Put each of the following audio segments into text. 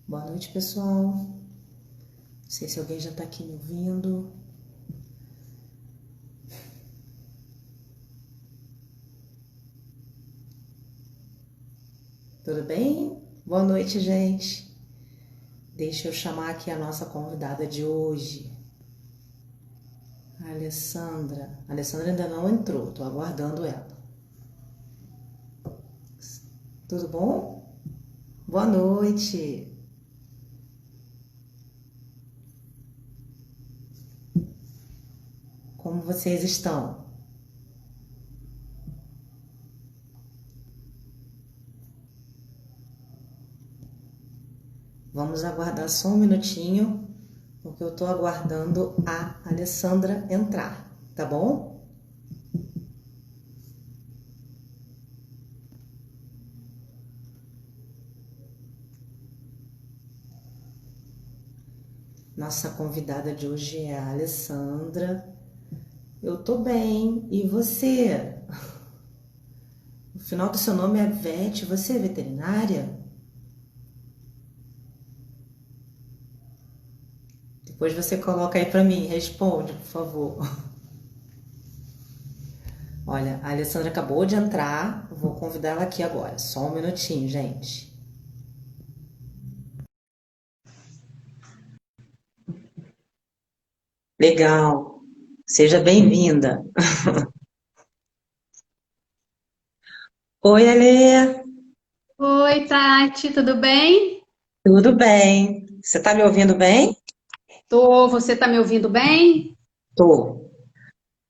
Boa noite, pessoal. Não sei se alguém já está aqui me ouvindo. Tudo bem? Boa noite, gente. Deixa eu chamar aqui a nossa convidada de hoje, a Alessandra. A Alessandra ainda não entrou, estou aguardando ela. Tudo bom? Boa noite. Como vocês estão? Vamos aguardar só um minutinho, porque eu estou aguardando a Alessandra entrar, tá bom? Nossa convidada de hoje é a Alessandra. Eu tô bem. E você? O final do seu nome é Vete. Você é veterinária? Depois você coloca aí pra mim. Responde, por favor. Olha, a Alessandra acabou de entrar. Eu vou convidar ela aqui agora. Só um minutinho, gente. Legal. Seja bem-vinda. Oi, Alê. Oi, Tati, tudo bem? Tudo bem? Você tá me ouvindo bem? Você tá me ouvindo bem? Tô.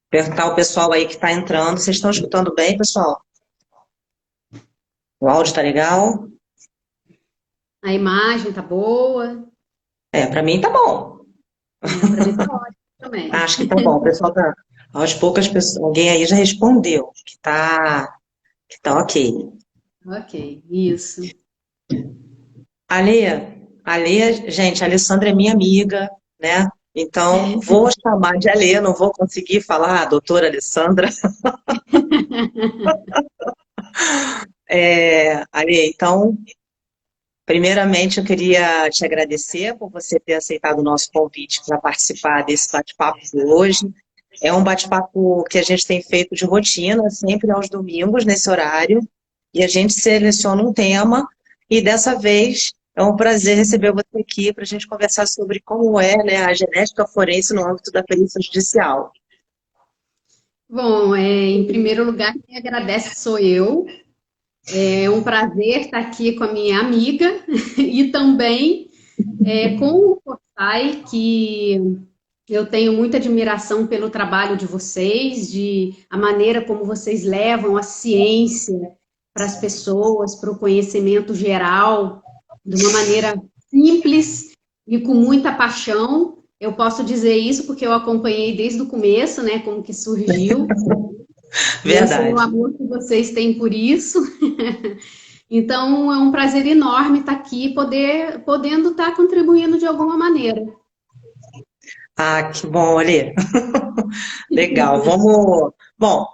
Perguntar ao pessoal aí que tá entrando. Vocês estão escutando bem, pessoal? O áudio tá legal? A imagem tá boa? É, pra mim tá bom. Para mim tá ótimo também. Acho que tá bom. O pessoal tá. Aos poucos, alguém aí já respondeu que tá ok. Ok, isso. Alê, gente, a Alessandra é minha amiga, né? Então, vou chamar de Alê, não vou conseguir falar doutora Alessandra. Alê, então, primeiramente, eu queria te agradecer por você ter aceitado o nosso convite para participar desse bate-papo de hoje. É um bate-papo que a gente tem feito de rotina, sempre aos domingos, nesse horário, e a gente seleciona um tema, e dessa vez é um prazer receber você aqui para a gente conversar sobre como é, né, a genética forense no âmbito da perícia judicial. Bom, em primeiro lugar, quem agradece sou eu. É um prazer estar aqui com a minha amiga e também com o Forsyth, que eu tenho muita admiração pelo trabalho de vocês, de a maneira como vocês levam a ciência para as pessoas, para o conhecimento geral, de uma maneira simples e com muita paixão. Eu posso dizer isso porque eu acompanhei desde o começo, né, como que surgiu, e eu sei o Verdade. amor que vocês têm por isso. Então, é um prazer enorme estar aqui, podendo estar contribuindo de alguma maneira. Ah, que bom, Alê. Legal, vamos. Bom,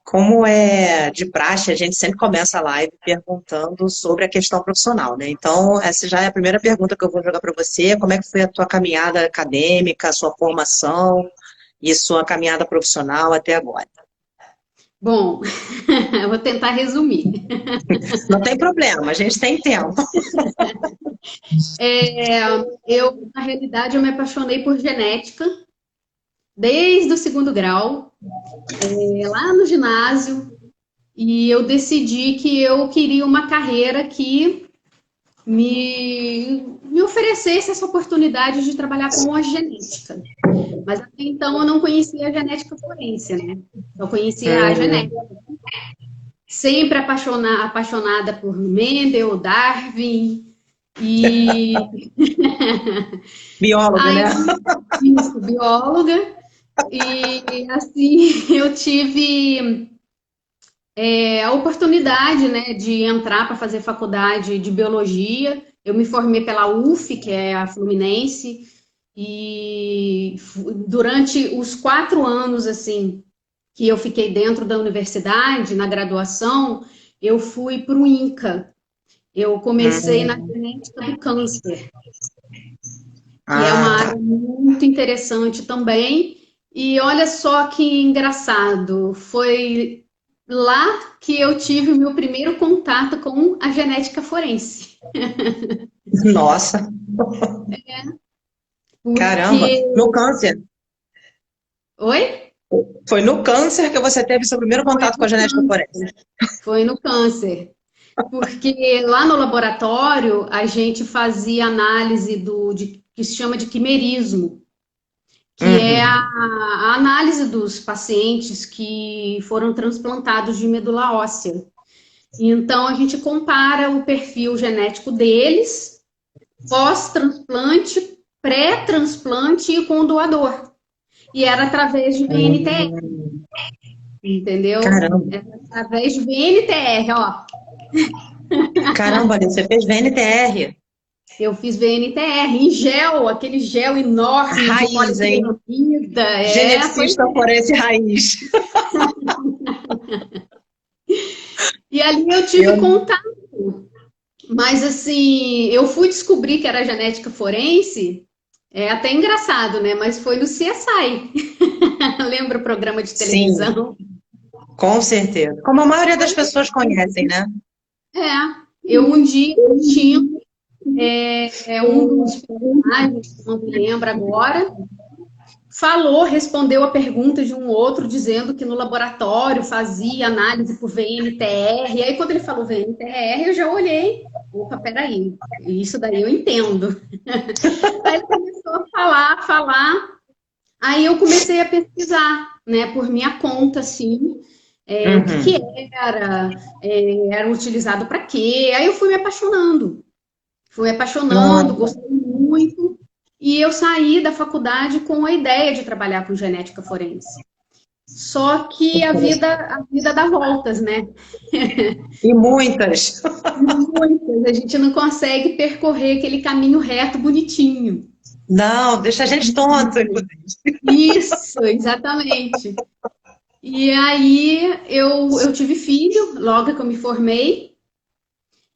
como é de praxe, a gente sempre começa a live perguntando sobre a questão profissional, né? Então, essa já é a primeira pergunta que eu vou jogar para você. Como é que foi a tua caminhada acadêmica, a sua formação e sua caminhada profissional até agora? Bom, eu vou tentar resumir. Não tem problema, a gente tem tempo. Na realidade, eu me apaixonei por genética desde o segundo grau, lá no ginásio, e eu decidi que eu queria uma carreira que me oferecesse essa oportunidade de trabalhar com a genética. Mas até então eu não conhecia a genética forense, né? Eu conhecia a genética. Hum, Sempre apaixonada por Mendel, Darwin, e bióloga, né? aí, isso, bióloga, e assim eu tive a oportunidade, né, de entrar para fazer faculdade de biologia. Eu me formei pela UF, que é a Fluminense, e durante os 4 anos, assim, que eu fiquei dentro da universidade, na graduação, eu fui para o INCA. Eu comecei na Hum, genética do câncer, que é Ah, uma tá. área muito interessante também. E olha só que engraçado, foi lá que eu tive o meu primeiro contato com a genética forense. Nossa, caramba. Porque. No câncer. Oi? Foi no câncer que você teve seu primeiro Foi contato com a no genética forense. câncer. Foi no câncer. Porque lá no laboratório a gente fazia análise que se chama de quimerismo, que é Uhum. a análise dos pacientes que foram transplantados de medula óssea. Então a gente compara o perfil genético deles, pós-transplante, pré-transplante e com o doador. E era através de VNTR, entendeu? Caramba. Era através de VNTR, ó. Caramba, Alice, você fez VNTR. Eu fiz VNTR em gel, aquele gel enorme de Raiz, hein? policrilamida. Foi. Geneticista forense raiz. E ali eu tive Eu- contato. Mas assim, eu fui descobrir que era genética forense, é até engraçado, né? Mas foi no CSI. Lembra o programa de Sim, televisão? com certeza. Como a maioria das pessoas conhecem, né? É, eu um dia tinha um dos personagens, não me lembro agora, falou, respondeu a pergunta de um outro, dizendo que no laboratório fazia análise por VNTR. E aí, quando ele falou VNTR, eu já olhei. Opa, peraí, isso daí eu entendo. Aí ele começou a falar. Aí eu comecei a pesquisar, né, por minha conta, assim, o que que Uhum. era, era utilizado para quê. Aí eu fui me apaixonando, Nossa. gostei muito, e eu saí da faculdade com a ideia de trabalhar com genética forense. Só que a vida dá voltas, né? E muitas. Muitas, a gente não consegue percorrer aquele caminho reto bonitinho. Não, deixa a gente tonta, inclusive. Isso, exatamente. E aí eu tive filho logo que eu me formei,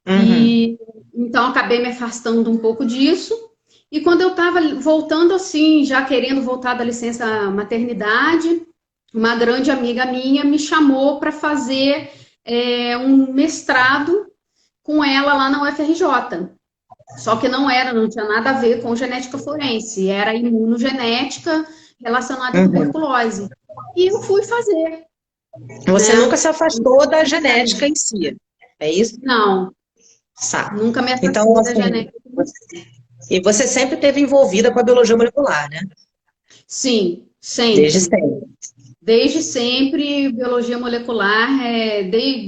Uhum. e então acabei me afastando um pouco disso. E quando eu estava voltando assim, já querendo voltar da licença maternidade, uma grande amiga minha me chamou para fazer um mestrado com ela lá na UFRJ. Só que não tinha nada a ver com genética forense, era imunogenética relacionada à Uhum. tuberculose. E eu fui fazer, Você nunca né? se afastou da genética em si. É isso? Não, Sabe? nunca me Então, afastei da assim, genética. e você sempre esteve envolvida com a biologia molecular, né? Sim, Desde sempre. sempre. Desde sempre, biologia molecular,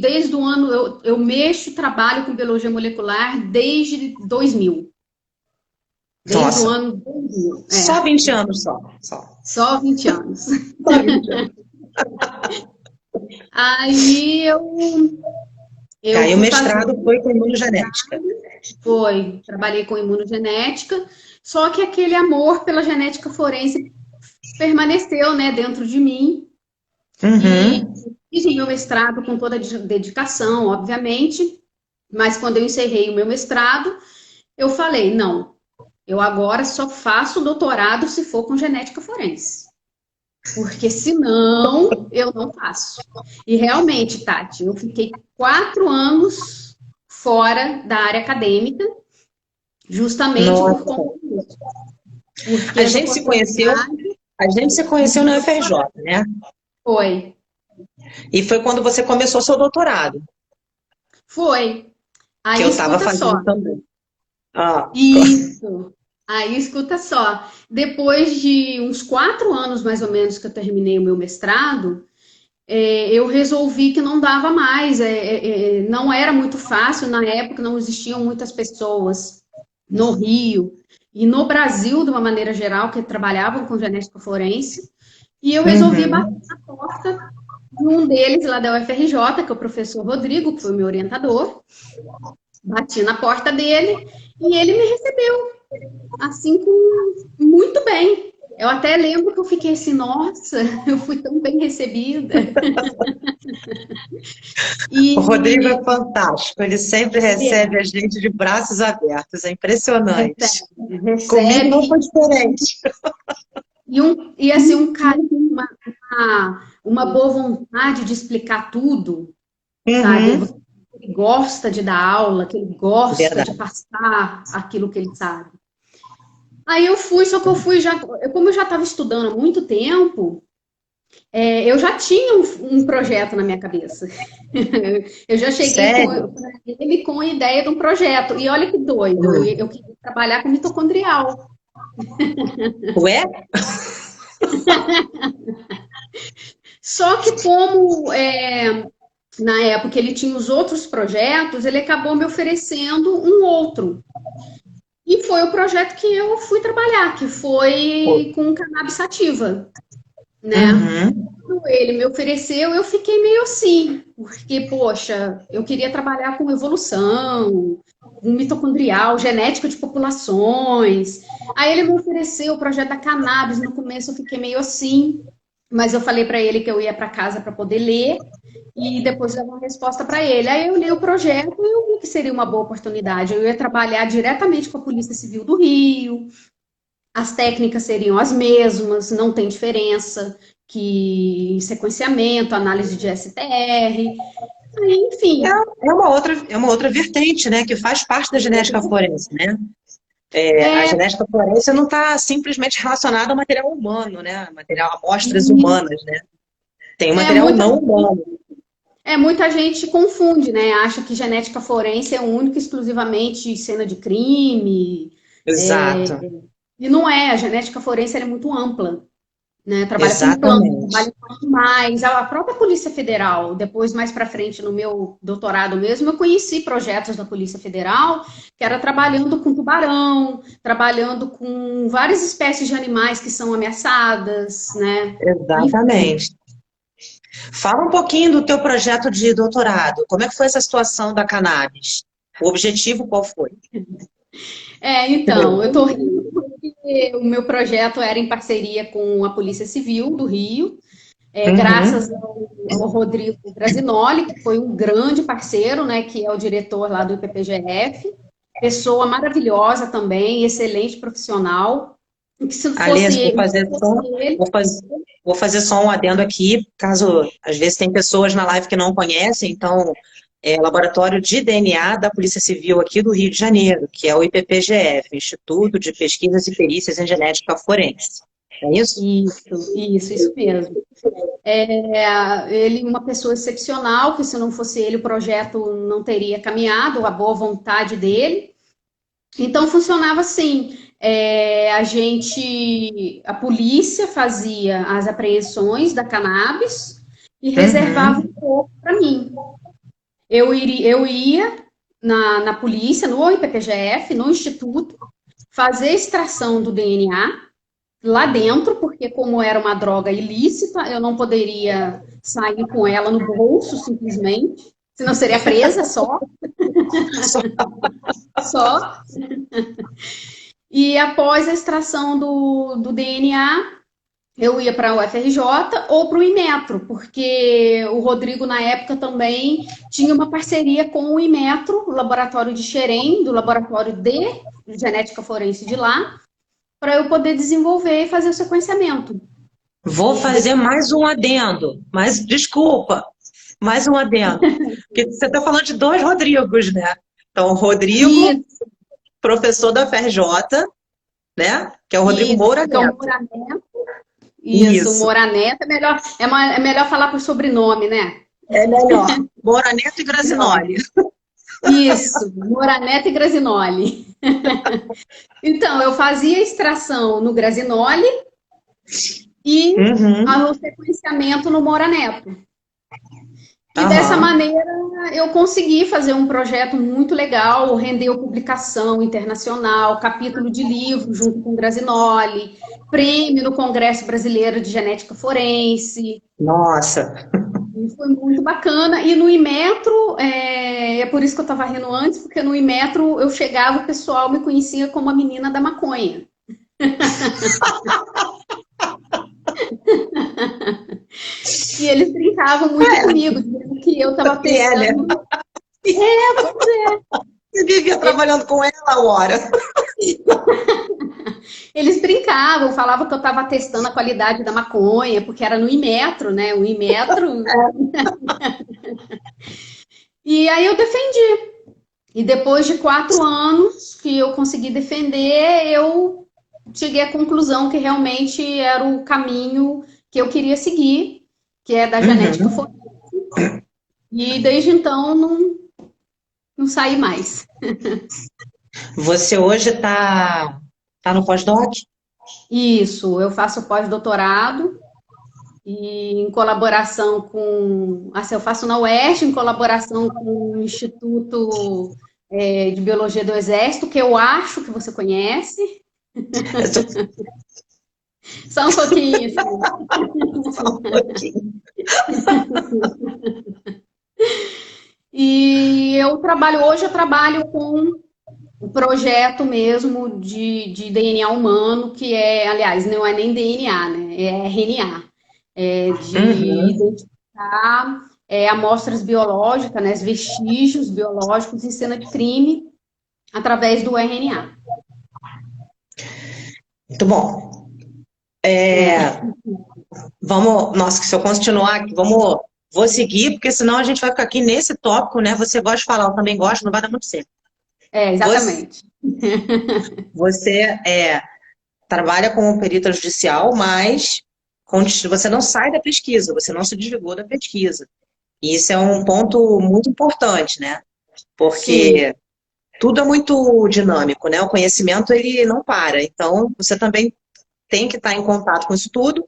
desde o ano, eu mexo e trabalho com biologia molecular desde 2000. Desde o Nossa, ano 2000, só 20 anos só. Só, só 20 anos. só 20 anos. Aí eu Aí o fui fazer, mestrado foi com imunogenética. trabalhei com imunogenética, só que aquele amor pela genética forense permaneceu, né, dentro de mim. E Uhum. fiz meu mestrado com toda a dedicação, obviamente, mas quando eu encerrei o meu mestrado, eu falei, não, eu agora só faço doutorado se for com genética forense. Porque senão eu não faço. E realmente, Tati, eu fiquei 4 anos fora da área acadêmica, justamente por Nossa. conta disso. Porque A as gente se conheceu, oportunidades a gente se conheceu na UFRJ, né? foi. E foi quando você começou seu doutorado, Foi. que Aí eu estava escuta fazendo só. também. Ah, Isso. Aí escuta só. Depois de uns 4 anos, mais ou menos, que eu terminei o meu mestrado, eu resolvi que não dava mais. Não era muito fácil, na época não existiam muitas pessoas no Rio e no Brasil, de uma maneira geral, que trabalhavam com genética forense. E eu resolvi bater uhum. na porta de um deles lá da UFRJ, que é o professor Rodrigo, que foi meu orientador. Bati na porta dele e ele me recebeu, assim, muito bem. Eu até lembro que eu fiquei assim, nossa, eu fui tão bem recebida. O Rodrigo E é fantástico, ele sempre ele é, recebe a gente de braços abertos, é impressionante. Comigo não foi recebe, diferente. e assim, um carinho, uma boa vontade de explicar tudo, sabe? Uhum, Ele gosta de dar aula, que ele gosta de verdade. passar aquilo que ele sabe. Aí eu fui, só que eu fui já, como eu já estava estudando há muito tempo, eu já tinha um projeto na minha cabeça. Eu já cheguei Sério? pra ele com a ideia de um projeto. E olha que doido, Hum. eu queria trabalhar com mitocondrial. Ué? Só que como na época ele tinha os outros projetos, ele acabou me oferecendo um outro. E foi o projeto que eu fui trabalhar, que foi com cannabis sativa, né? Uhum. Quando ele me ofereceu, eu fiquei meio assim, porque, poxa, eu queria trabalhar com evolução, com mitocondrial, genética de populações. Aí ele me ofereceu o projeto da cannabis, no começo eu fiquei meio assim, mas eu falei para ele que eu ia para casa para poder ler e depois dar uma resposta para ele. Aí eu li o projeto e eu vi que seria uma boa oportunidade. Eu ia trabalhar diretamente com a Polícia Civil do Rio, as técnicas seriam as mesmas, não tem diferença que sequenciamento, análise de STR, enfim. É uma outra vertente, né, que faz parte da genética forense, né? A É, genética forense não está simplesmente relacionada ao material humano, né? Material, amostras humanas, né? Tem o é, material muita, não humano. muita gente confunde, né? Acha que genética forense é única e exclusivamente cena de crime. Exato, E não é, a genética forense ela é muito ampla. Né? Trabalha com plantas, exatamente. trabalha com animais. A própria Polícia Federal, depois mais para frente no meu doutorado mesmo, eu conheci projetos da Polícia Federal que era trabalhando com tubarão, trabalhando com várias espécies de animais que são ameaçadas, né? Enfim. Exatamente. Fala um pouquinho do teu projeto de doutorado. Como é que foi essa situação da cannabis? O objetivo qual foi? Então, eu estou rindo porque o meu projeto era em parceria com a Polícia Civil do Rio, graças Uhum. ao Rodrigo Grazinoli, que foi um grande parceiro, né, que é o diretor lá do IPPGF, pessoa maravilhosa também, excelente profissional, que se Aliás, fosse, se fosse ele, vou fazer, vou fazer só um adendo aqui, caso às vezes tem pessoas na live que não conhecem, então Laboratório de DNA da Polícia Civil aqui do Rio de Janeiro, que é o IPPGF, Instituto de Pesquisas e Perícias em Genética Forense. É isso? isso mesmo. Ele uma pessoa excepcional, que se não fosse ele o projeto não teria caminhado, a boa vontade dele. Então funcionava assim, a polícia fazia as apreensões da cannabis e reservava Uhum. um pouco para mim. Eu ia na polícia, no IPPGF, no instituto, fazer extração do DNA lá dentro, porque como era uma droga ilícita, eu não poderia sair com ela no bolso simplesmente, senão seria presa só. Só. E após a extração do DNA, eu ia para o UFRJ ou para o Inmetro, porque o Rodrigo, na época, também tinha uma parceria com o Inmetro, o laboratório de Xerém, do laboratório de genética forense de lá, para eu poder desenvolver e fazer o sequenciamento. Vou fazer mais um adendo, mas desculpa, mais um adendo. Porque você está falando de dois Rodrigos, né? Então, o Rodrigo, Isso, professor da FRJ, né? Que é o Rodrigo isso, Moura que é o Neto. Moraneto. Isso, o Isso, Moraneto é melhor falar por sobrenome, né? é melhor. Moura Neto e Grazinoli. Isso, Moraneto e Grazinoli. Então, eu fazia extração no Grazinoli e Uhum. o sequenciamento no Moraneto. E dessa Aham. maneira eu consegui fazer um projeto muito legal, rendeu publicação internacional, capítulo de livro junto com o Grazinoli, prêmio no Congresso Brasileiro de Genética Forense. Nossa. E foi muito bacana. E no Imetro, é por isso que eu estava rindo antes, porque no Imetro eu chegava, o pessoal me conhecia como a menina da maconha. E eles brincavam muito comigo, dizendo que eu estava Né? testando. Pois é. Você vivia trabalhando com ela, hora. Eles brincavam, falavam que eu estava testando a qualidade da maconha, porque era no Inmetro, né? O Inmetro. E aí eu defendi. E depois de 4 anos que eu consegui defender, eu cheguei à conclusão que realmente era o caminho que eu queria seguir, que é da genética Uhum. forense. E desde então não saí mais. Você hoje tá no pós-doc? Isso, eu faço pós-doutorado e em colaboração com, assim, eu faço na UERJ, em colaboração com o Instituto de Biologia do Exército, que eu acho que você conhece. Só um pouquinho, assim. Só um pouquinho. E hoje eu trabalho com o projeto mesmo de DNA humano, que é, aliás, não é nem DNA, né? É RNA, de Uhum. identificar amostras biológicas, né, vestígios biológicos em cena de crime através do RNA. Muito bom. É, Vamos, nossa, se eu continuar aqui, vou seguir, porque senão a gente vai ficar aqui nesse tópico, né? Você gosta de falar, eu também gosto, não vai dar muito certo. Você, exatamente. você trabalha como perita judicial, mas você não sai da pesquisa, você não se desligou da pesquisa. E isso é um ponto muito importante, né? Sim, Porque tudo é muito dinâmico, né? O conhecimento, ele não para. Então, você também tem que estar em contato com isso tudo.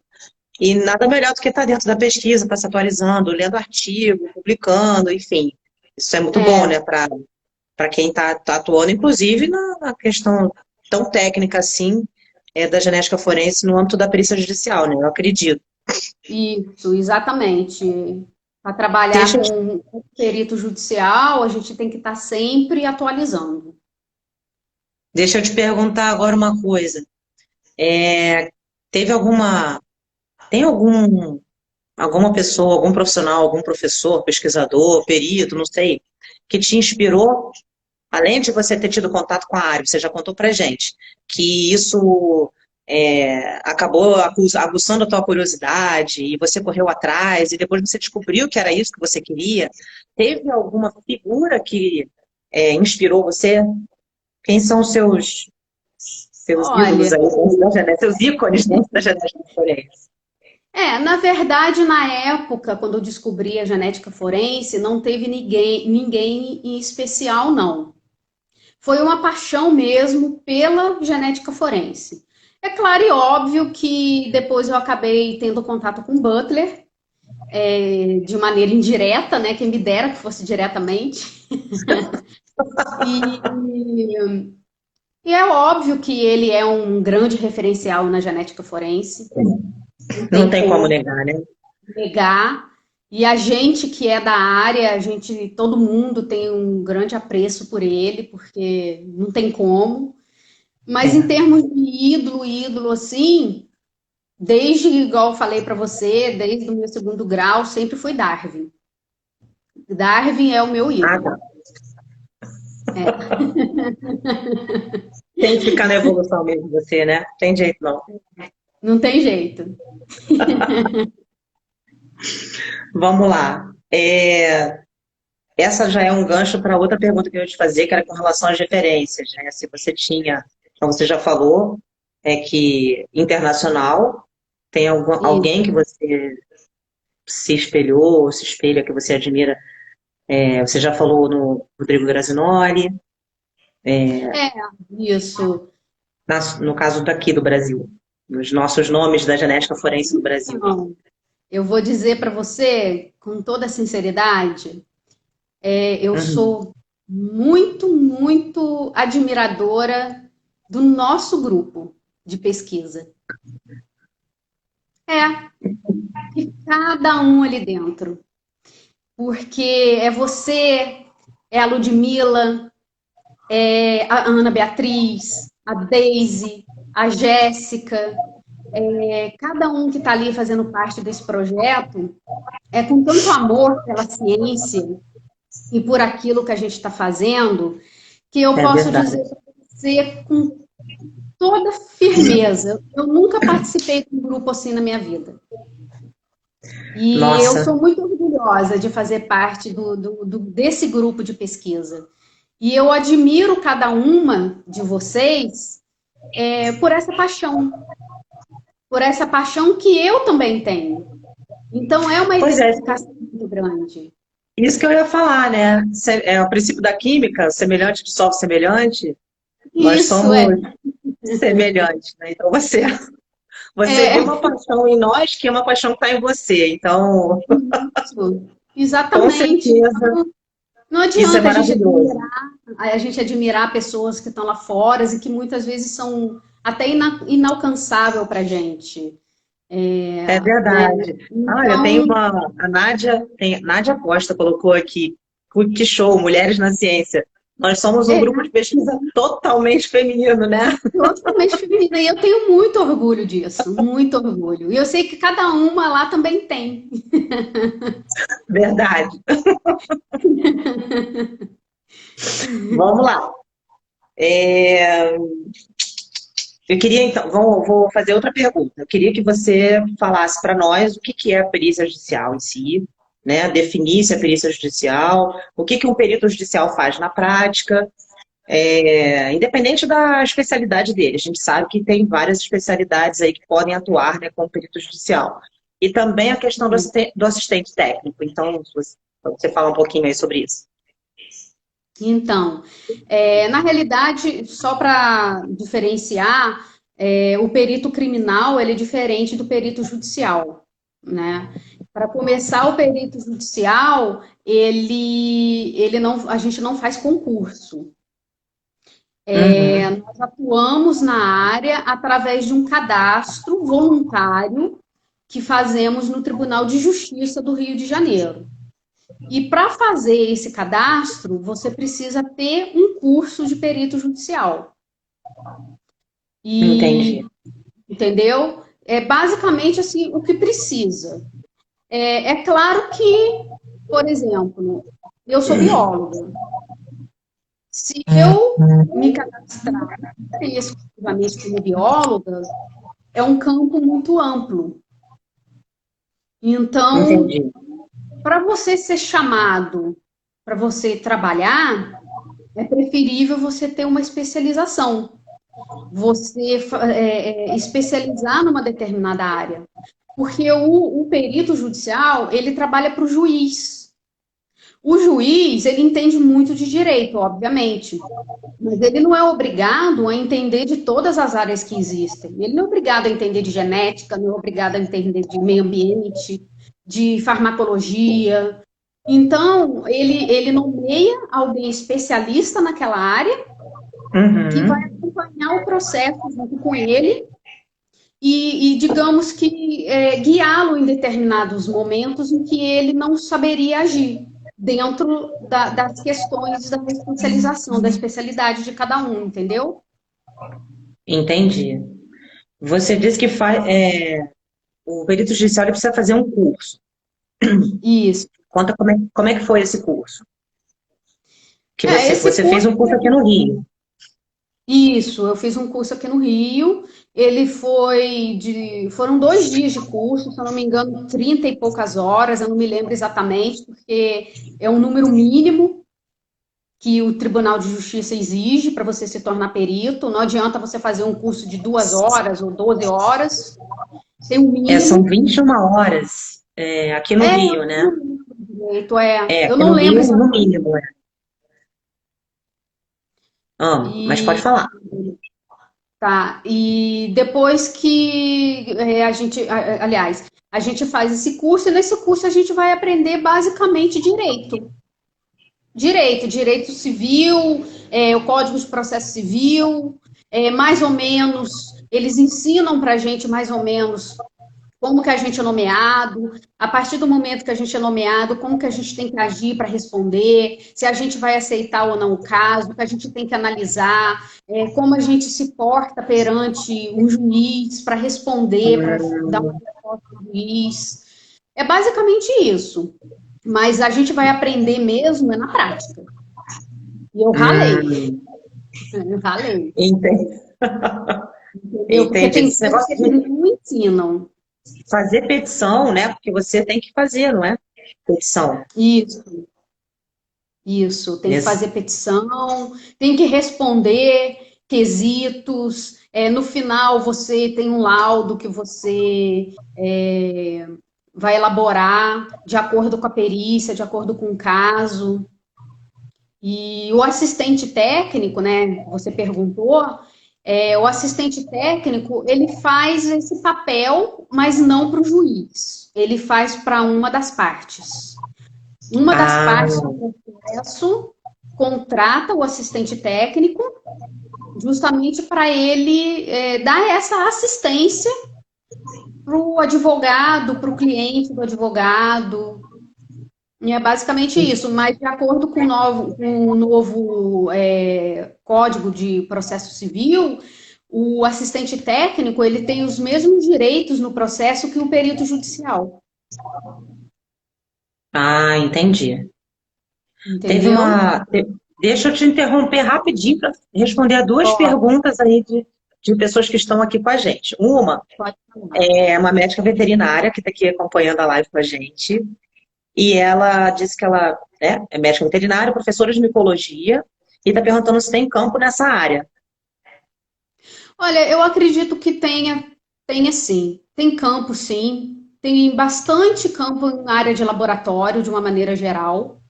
E nada melhor do que estar dentro da pesquisa, para se atualizando, lendo artigo, publicando, enfim. Isso é muito bom, né, para quem está atuando, inclusive na questão tão técnica assim, da genética forense no âmbito da perícia judicial, né? Eu acredito. isso, exatamente. Para trabalhar Deixa eu, te- com perito judicial, a gente tem que estar sempre atualizando. deixa eu te perguntar agora uma coisa. Teve tem alguma pessoa, algum profissional, algum professor, pesquisador, perito, não sei, que te inspirou. Além de você ter tido contato com a área, você já contou pra gente, que isso acabou aguçando a tua curiosidade e você correu atrás e depois você descobriu que era isso que você queria. Teve alguma figura que inspirou você? Quem são os seus ídolos Olha, aí dentro da genética, seus ícones dentro da genética forense? na verdade, na época, quando eu descobri a genética forense, não teve ninguém em especial, não. Foi uma paixão mesmo pela genética forense. É claro e óbvio que depois eu acabei tendo contato com Butler, de maneira indireta, né? Quem me dera que fosse diretamente. E, e é óbvio que ele é um grande referencial na genética forense, não Não tem tem como como negar, né? negar. E a gente que é da área, todo mundo tem um grande apreço por ele, porque não tem como. Mas em É. termos de ídolo assim, desde, igual eu falei para você, desde o meu segundo grau, sempre foi Darwin. Darwin é o meu Ah, ídolo. tá. Tem que ficar na evolução mesmo você, né? Tem jeito não. Não tem jeito. Vamos lá. Essa já é um gancho para outra pergunta que eu ia te fazer, que era com relação às referências, né? Se você tinha, então você já falou, que internacional, tem alguém que Isso. você se espelhou, se espelha, que você admira? Você já falou no Rodrigo Grazinoli, É, isso. no caso daqui do Brasil, nos nossos nomes da genética forense do Brasil. Então, eu vou dizer para você, com toda sinceridade, eu Uhum. sou muito admiradora do nosso grupo de pesquisa. É, de cada um ali dentro. Porque é você, é a Ludmilla, é a Ana Beatriz, a Daisy, a Jéssica. cada um que está ali fazendo parte desse projeto é com tanto amor pela ciência e por aquilo que a gente está fazendo, que eu É posso verdade. dizer para você com toda firmeza, eu nunca participei de um grupo assim na minha vida. E eu Nossa, sou muito orgulhosa de fazer parte desse grupo de pesquisa. E eu admiro cada uma de vocês por essa paixão que eu também tenho. Então, é uma pois é, identificação muito grande. isso que eu ia falar, né? É o princípio da química, semelhante dissolve semelhante, nós Isso somos semelhantes, né? Então você vê é uma paixão em nós que é uma paixão que está em você. Então, isso, com exatamente. certeza, Então, não isso é adianta maravilhoso. a gente admirar pessoas que estão lá fora e que muitas vezes são até inalcançável para a gente. É Né? verdade. Olha, tem Então, uma. A Nádia, Nádia Costa colocou aqui. Que show, Mulheres na Ciência. Nós somos um é grupo de pesquisa totalmente feminino, né? totalmente feminina. E eu tenho muito orgulho disso, muito orgulho. E eu sei que cada uma lá também tem. Verdade. Vamos lá. É, eu queria, então, vou fazer outra pergunta. Eu queria que você falasse para nós o que é a perícia judicial em si, né? Definisse a perícia judicial, o que um perito judicial faz na prática, independente da especialidade dele. A gente sabe que tem várias especialidades aí que podem atuar, né, como perito judicial. E também a questão do assistente técnico. Então, se você fala um pouquinho aí sobre isso. Então, na realidade, só para diferenciar, o perito criminal ele é diferente do perito judicial, né? Para começar, o perito judicial, ele não, a gente não faz concurso. Uhum, Nós atuamos na área através de um cadastro voluntário que fazemos no Tribunal de Justiça do Rio de Janeiro. E para fazer esse cadastro, você precisa ter um curso de perito judicial. entendi. E, entendeu? É basicamente assim o que precisa. É claro que, por exemplo, eu sou bióloga. Se eu me cadastrar exclusivamente como bióloga, é um campo muito amplo. Então, Entendi. para você ser chamado, para você trabalhar, é preferível você ter uma especialização. Você especializar numa determinada área. Porque o perito judicial, ele trabalha para o juiz. O juiz, ele entende muito de direito, obviamente, mas ele não é obrigado a entender de todas as áreas que existem. Ele não é obrigado a entender de genética, não é obrigado a entender de meio ambiente, de farmacologia. Então, ele nomeia alguém especialista naquela área que vai Uhum, acompanhar o processo junto com ele digamos que, guiá-lo em determinados momentos em que ele não saberia agir dentro das questões da especialização, da especialidade de cada um, entendeu? entendi. Você disse que o perito judicial ele precisa fazer um curso. Isso. Conta como é que foi esse curso. Que Esse você fez curso, um curso aqui no Rio. isso, eu fiz um curso aqui no Rio, ele foram 2 dias de curso, se eu não me engano, 30 e poucas horas, eu não me lembro exatamente, porque é um número mínimo que o Tribunal de Justiça exige para você se tornar perito. Não adianta você fazer um curso de 2 horas ou 12 horas. Tem um São mínimo. 21 horas aqui no Eu Rio, né? não lembro direito, eu Aqui não no lembro Rio, no exatamente. mínimo. Mas pode E, falar. tá, e depois que aliás, a gente faz esse curso, e nesse curso a gente vai aprender basicamente direito. Direito civil, o Código de Processo Civil, mais ou menos, eles ensinam para a gente mais ou menos como que a gente é nomeado, a partir do momento que a gente é nomeado, como que a gente tem que agir para responder, se a gente vai aceitar ou não o caso, o que a gente tem que analisar, como a gente se porta perante um juiz para responder, para dar uma resposta ao juiz. É basicamente isso. Mas a gente vai aprender mesmo na prática. E eu ralei. Hum, Eu ralei. entendi. Entendeu? Porque Entendi. tem Esse coisas negócio que eles não ensinam. de fazer petição, né? Porque você tem que fazer, não é? Petição. Isso, isso. Tem que Nesse... fazer petição, tem que responder quesitos. No final, você tem um laudo que você vai elaborar de acordo com a perícia, de acordo com o caso. E o assistente técnico, né? Você perguntou. O assistente técnico, ele faz esse papel, mas não para o juiz. Ele faz para uma das partes. Uma das Ah, partes do processo contrata o assistente técnico justamente para ele dar essa assistência para o advogado, para o cliente do advogado. E é basicamente isso, mas de acordo com o novo Código de Processo Civil, o assistente técnico ele tem os mesmos direitos no processo que o perito judicial. entendi. Teve Entendeu? uma. Deixa eu te interromper rapidinho para responder a duas Pode, perguntas aí de pessoas que estão aqui com a gente. Uma pode falar. é uma médica veterinária que está aqui acompanhando a live com a gente. E ela disse que ela é médica veterinária, professora de micologia, e está perguntando se tem campo nessa área. Olha, eu acredito que tenha sim. Tem campo, sim. Tem bastante campo na área de laboratório, de uma maneira geral.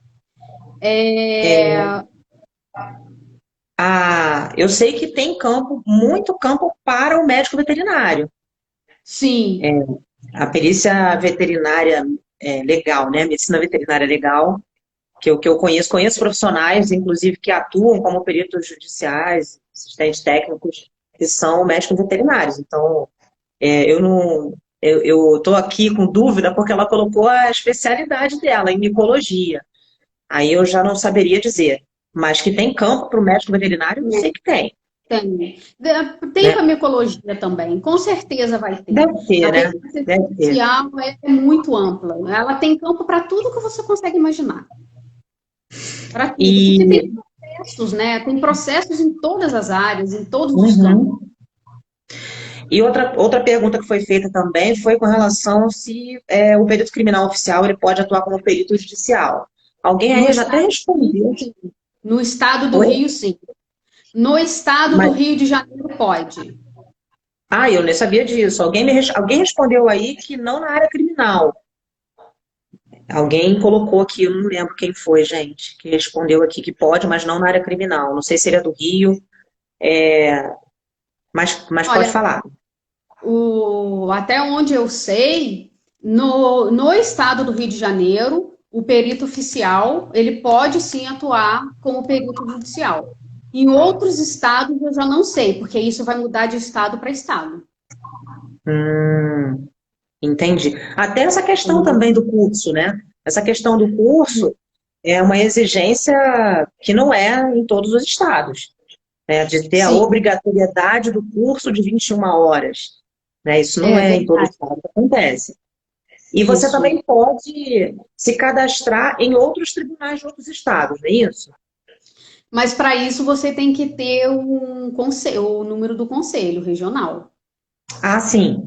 É, Eu sei que tem campo, muito campo para o médico veterinário. sim, A perícia veterinária legal, né? Medicina veterinária legal, que eu conheço profissionais, inclusive, que atuam como peritos judiciais, assistentes técnicos, que são médicos veterinários. Então, eu não. Eu estou aqui com dúvida porque ela colocou a especialidade dela em micologia. Aí eu já não saberia dizer. Mas que tem campo para o médico veterinário, eu sei que tem. tem. Tem Né? para micologia também, com certeza vai ter. Deve ter, A né? perícia Deve ter. judicial é muito ampla. Ela tem campo para tudo que você consegue imaginar. Para tudo. Porque E, tem processos, né? Tem processos em todas as áreas, em todos os campos. uhum. E outra pergunta que foi feita também foi com relação se o perito criminal oficial ele pode atuar como perito judicial. Alguém No aí já até estado do respondeu. Rio, sim. No estado do Oi? Rio, sim. No estado do Mas, Rio de Janeiro, pode. eu nem sabia disso. Alguém respondeu aí que não na área criminal. Alguém colocou aqui, eu não lembro quem foi, gente, que respondeu aqui que pode, mas não na área criminal. Não sei se ele é do Rio, mas pode Olha, falar. até onde eu sei, no estado do Rio de Janeiro, o perito oficial, ele pode sim atuar como perito judicial. Em outros estados eu já não sei, porque isso vai mudar de estado para estado. Entendi. Até essa questão também do curso, né? Essa questão do curso é uma exigência que não é em todos os estados, né? De ter a Sim, obrigatoriedade do curso de 21 horas, né? Isso não é é em todo verdade. estado que acontece. E você Isso. também pode se cadastrar em outros tribunais de outros estados, não é isso? Mas para isso você tem que ter o número do conselho regional. Ah, sim.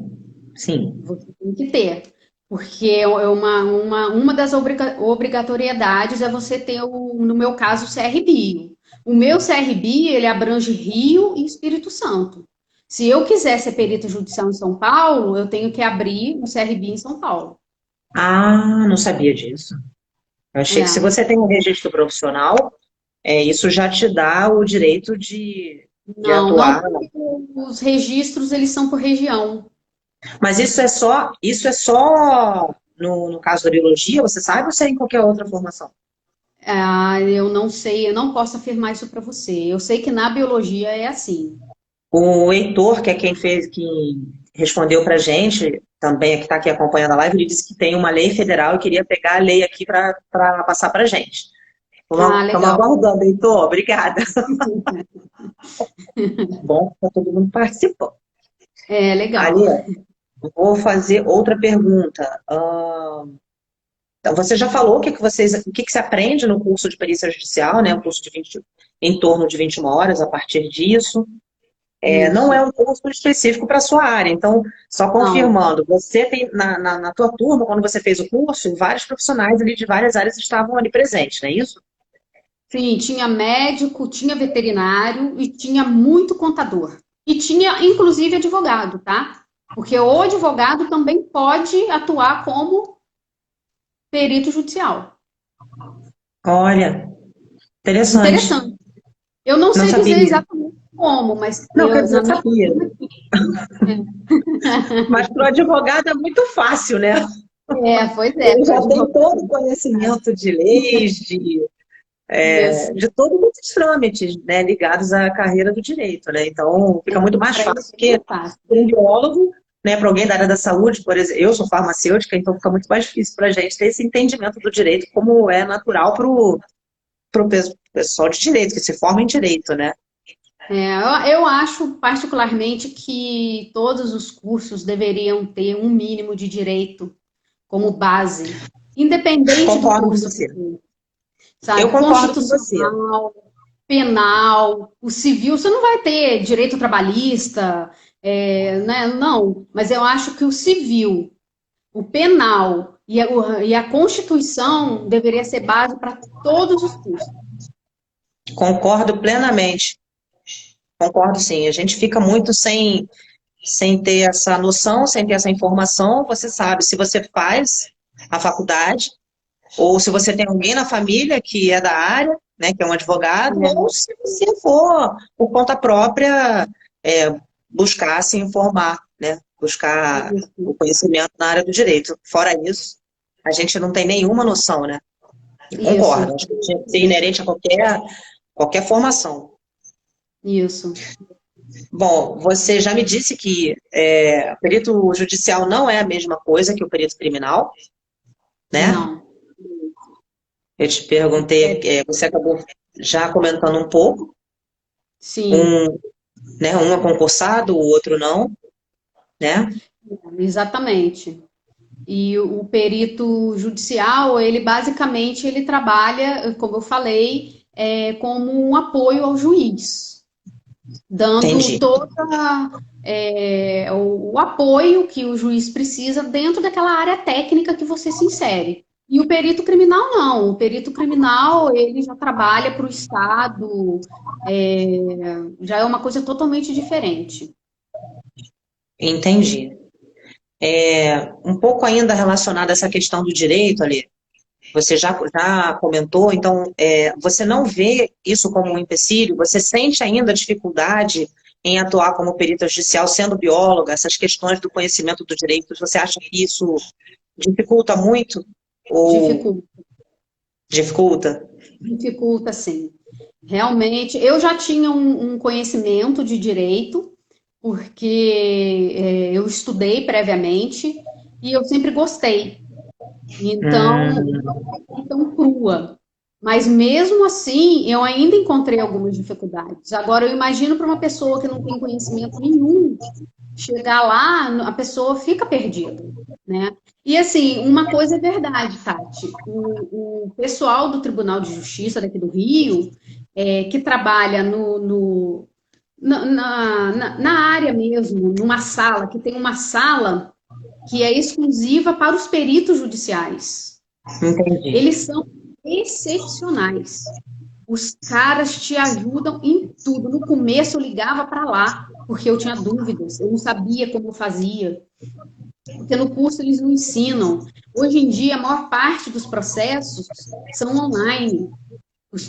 Sim. Você tem que ter. Porque uma das obrigatoriedades é você ter, no meu caso, o CRBio. O meu CRBio, ele abrange Rio e Espírito Santo. Se eu quiser ser perito judicial em São Paulo, eu tenho que abrir um CRBio em São Paulo. Ah, não sabia disso. Eu achei que se É. você tem um registro profissional, isso já te dá o direito de Não, não, atuar. porque os registros, eles são por região. Mas isso é só no caso da biologia, você sabe, ou se é em qualquer outra formação? Eu não sei, eu não posso afirmar isso para você. Eu sei que na biologia é assim. O Heitor, que é quem respondeu para a gente, também está aqui acompanhando a live, ele disse que tem uma lei federal e queria pegar a lei aqui para passar para a gente. Estamos Legal. aguardando, Heitor. Obrigada. Bom, está todo mundo participando. Legal. Ali, vou fazer outra pergunta. Então, você já falou o que se aprende no curso de perícia judicial, né? Um curso de em torno de 21 horas a partir disso. Não é um curso específico para a sua área. Então, só confirmando, você tem, na tua turma, quando você fez o curso, vários profissionais ali de várias áreas estavam ali presentes, não é isso? Sim, tinha médico, tinha veterinário e tinha muito contador. E tinha, inclusive, advogado, tá? Porque o advogado também pode atuar como perito judicial. Olha, interessante. Interessante. Eu não sei dizer exatamente como, mas... Não, quer dizer, eu sabia. Mas para o advogado é muito fácil, né? Pois é. Ele já tem todo o conhecimento de leis, de todos os trâmites, né, ligados à carreira do direito, né? Então, fica muito mais fácil que um biólogo, né, para alguém da área da saúde, por exemplo, eu sou farmacêutica, então fica muito mais difícil para a gente ter esse entendimento do direito como é natural para o pessoal de direito, que se forma em direito, né? Eu acho particularmente que todos os cursos deveriam ter um mínimo de direito como base, independente Concordo do curso. Com você. Sabe? Eu concordo com você. Penal, o civil, você não vai ter direito trabalhista, né? Não, mas eu acho que o civil, o penal e a Constituição deveria ser base para todos os cursos. Concordo plenamente. Concordo, sim. A gente fica muito sem ter essa noção, sem ter essa informação. Você sabe, se você faz a faculdade, ou se você tem alguém na família que é da área, né, que é um advogado, ou se você for, por conta própria, buscar se informar, né, buscar o conhecimento na área do direito. Fora isso, a gente não tem nenhuma noção, né? Concordo, acho que tinha que ser inerente a qualquer formação. Isso. Bom, você já me disse que o perito judicial não é a mesma coisa que o perito criminal, né? Não. Eu te perguntei, você acabou já comentando um pouco. Sim. Um é concursado, o outro não, né? Exatamente. E o perito judicial, ele basicamente ele trabalha, como eu falei, como um apoio ao juiz, dando o apoio que o juiz precisa dentro daquela área técnica que você se insere. E o perito criminal não. O perito criminal, ele já trabalha para o Estado, já é uma coisa totalmente diferente. Entendi. Um pouco ainda relacionado a essa questão do direito, ali, você já comentou, então, você não vê isso como um empecilho? Você sente ainda dificuldade em atuar como perito judicial, sendo bióloga, essas questões do conhecimento do direito, você acha que isso dificulta muito? Dificulta? Dificulta, sim. Realmente, eu já tinha um conhecimento de direito, porque eu estudei previamente e eu sempre gostei. Então, não é tão crua. Mas mesmo assim, eu ainda encontrei algumas dificuldades. Agora, eu imagino para uma pessoa que não tem conhecimento nenhum, chegar lá, a pessoa fica perdida, né? E assim, uma coisa é verdade, Tati. O pessoal do Tribunal de Justiça daqui do Rio, que trabalha na área mesmo, numa sala, que tem uma sala que é exclusiva para os peritos judiciais. Entendi. Eles são excepcionais. Os caras te ajudam em tudo. No começo eu ligava para lá, porque eu tinha dúvidas, eu não sabia como fazia. Porque no curso eles não ensinam. Hoje em dia, a maior parte dos processos são online.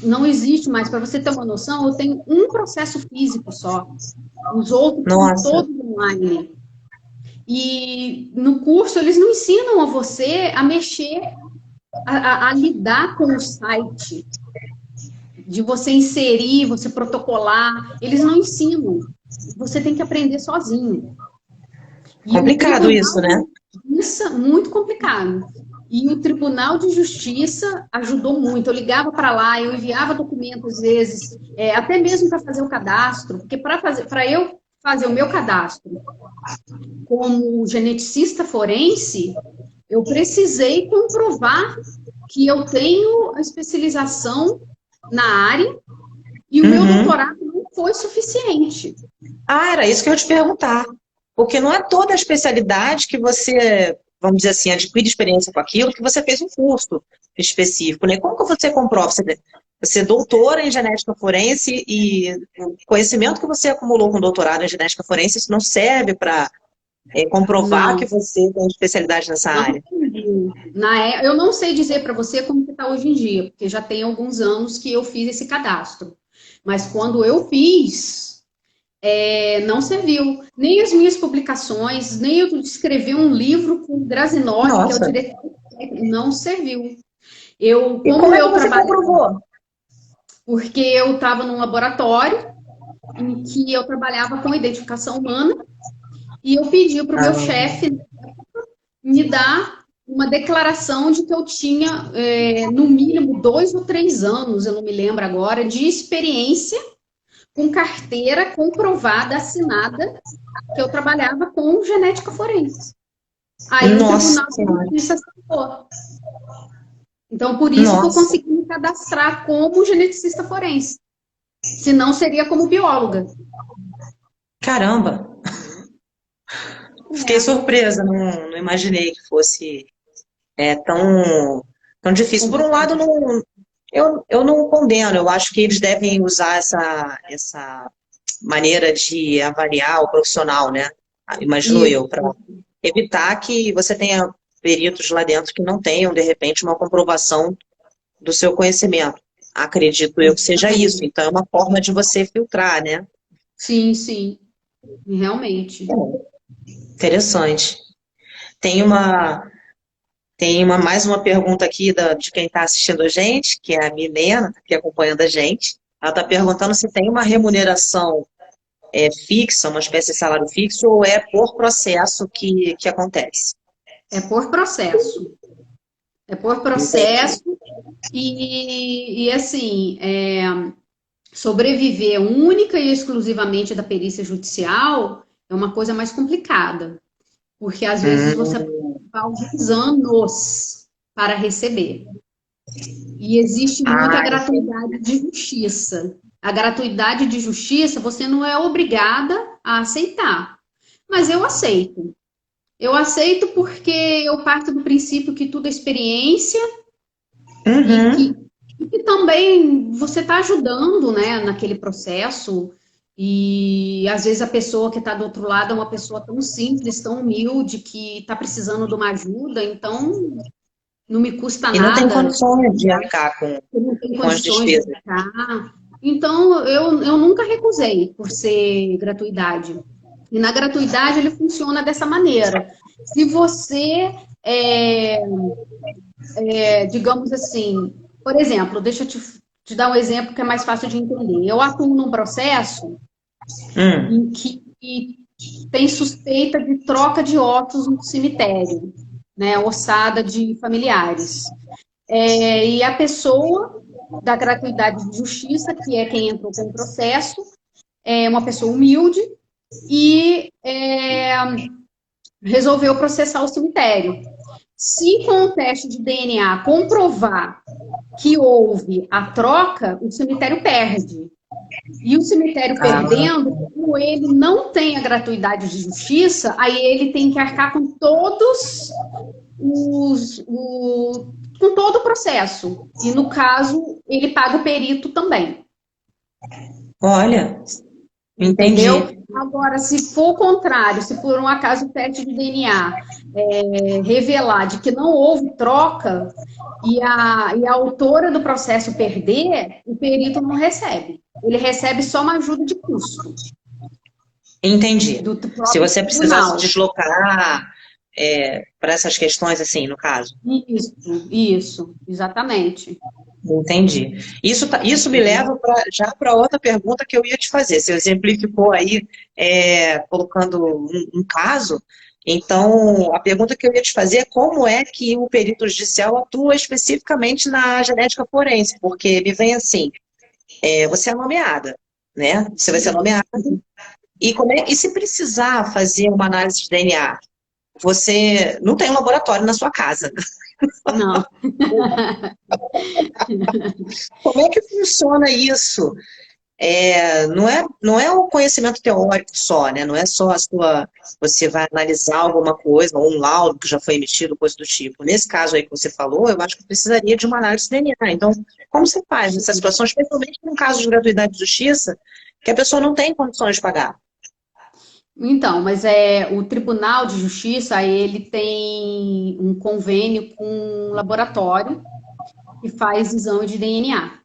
Não existe mais. Para você ter uma noção, eu tenho um processo físico só. Os outros são todos online. E no curso eles não ensinam a você a mexer, a lidar com o site, de você inserir, você protocolar. Eles não ensinam. Você tem que aprender sozinho. Complicado isso, né? justiça muito complicado. E o Tribunal de Justiça ajudou muito. Eu ligava para lá, eu enviava documentos às vezes, até mesmo para fazer o cadastro, porque para eu fazer o meu cadastro como geneticista forense, eu precisei comprovar que eu tenho a especialização na área e o meu doutorado não foi suficiente. Ah, era isso que eu ia te perguntar. Porque não é toda a especialidade que você, vamos dizer assim, adquire experiência com aquilo, que você fez um curso específico, né? Como que você comprova? Você é doutora em genética forense e o conhecimento que você acumulou com doutorado em genética forense, isso não serve para comprovar que Não, você tem especialidade nessa não área. serviu. Eu não sei dizer para você como está hoje em dia, porque já tem alguns anos que eu fiz esse cadastro. Mas quando eu fiz, não serviu. Nem as minhas publicações, nem eu escrever um livro com o Grazinoli, que é o Nossa. diretor, não serviu. E como Como é que eu você trabalho, comprovou? porque eu estava num laboratório em que eu trabalhava com identificação humana e eu pedi para o meu Ah, chefe me dar uma declaração de que eu tinha, no mínimo, 2 ou 3 anos, eu não me lembro agora, de experiência com carteira comprovada, assinada, que eu trabalhava com genética forense. Aí o nossa Tribunal de Senhora. Justiça aceitou. Então, por isso que eu Nossa. consegui me cadastrar como geneticista forense. Senão, seria como bióloga. Caramba. Fiquei É, surpresa, não imaginei que fosse tão difícil. Por um lado, complicado. eu não condeno, eu acho que eles devem usar essa maneira de avaliar o profissional, né? Imagino eu, para Isso, evitar que você tenha peritos lá dentro que não tenham, de repente, uma comprovação do seu conhecimento. Acredito eu que seja isso. exatamente. Então, é uma forma de você filtrar, né? Sim, sim, realmente. Interessante. Tem uma, tem mais uma pergunta aqui de quem está assistindo a gente, que é a Milena, que é acompanhando a gente. Ela está perguntando se tem uma remuneração fixa, uma espécie de salário fixo, ou é por processo que acontece. É por processo. É por Entendi. processo assim, sobreviver única e exclusivamente da perícia judicial é uma coisa mais complicada, porque às vezes você pode Hum. levar alguns anos para receber. E existe muita Ah, entendi. gratuidade de justiça. A gratuidade de justiça você não é obrigada a aceitar, mas eu aceito. Eu aceito porque eu parto do princípio que tudo é experiência e que, Uhum. e que também você está ajudando, né, naquele processo. E às vezes a pessoa que está do outro lado é uma pessoa tão simples, tão humilde, que está precisando de uma ajuda, então não me custa E não tem nada, condições de arcar eu não tenho com as condições de despesas. ficar. Então eu nunca recusei por ser gratuidade. E na gratuidade ele funciona dessa maneira. Se você é, digamos assim, por exemplo, deixa eu te dar um exemplo que é mais fácil de entender. Eu atuo num processo Hum. em que tem suspeita de troca de ossos no cemitério, né, ossada de familiares. E a pessoa da gratuidade de justiça, que é quem entrou com o processo, é uma pessoa humilde e resolveu processar o cemitério. Se com o teste de DNA comprovar que houve a troca, o cemitério perde. E o cemitério Ah, perdendo, como ele não tem a gratuidade de justiça, aí ele tem que arcar com todos com todo o processo. E no caso, ele paga o perito também. olha, Entendeu? entendi. Agora, se for o contrário, se por um acaso o teste de DNA revelar de que não houve troca e a autora do processo perder, o perito não recebe. Ele recebe só uma ajuda de custo Entendi. do Se próprio você precisar se tribunal. deslocar para essas questões, assim, no caso. Isso, exatamente. Entendi. Isso me Entendeu? leva já para outra pergunta que eu ia te fazer. Você exemplificou aí, colocando um caso, Então, a pergunta que eu ia te fazer é como é que o perito judicial atua especificamente na genética forense, porque me vem assim, você é nomeada, né? Você vai ser Sim. nomeada, e se precisar fazer uma análise de DNA, você não tem um laboratório na sua casa. Não. Como é que funciona isso? Não é o conhecimento teórico só, né? Não é só você vai analisar alguma coisa, ou um laudo que já foi emitido, coisa do tipo. Nesse caso aí que você falou, eu acho que precisaria de uma análise de DNA. Então, como você faz nessa situação, especialmente num caso de gratuidade de justiça, que a pessoa não tem condições de pagar? Então, mas o Tribunal de Justiça, ele tem um convênio com um laboratório que faz exame de DNA.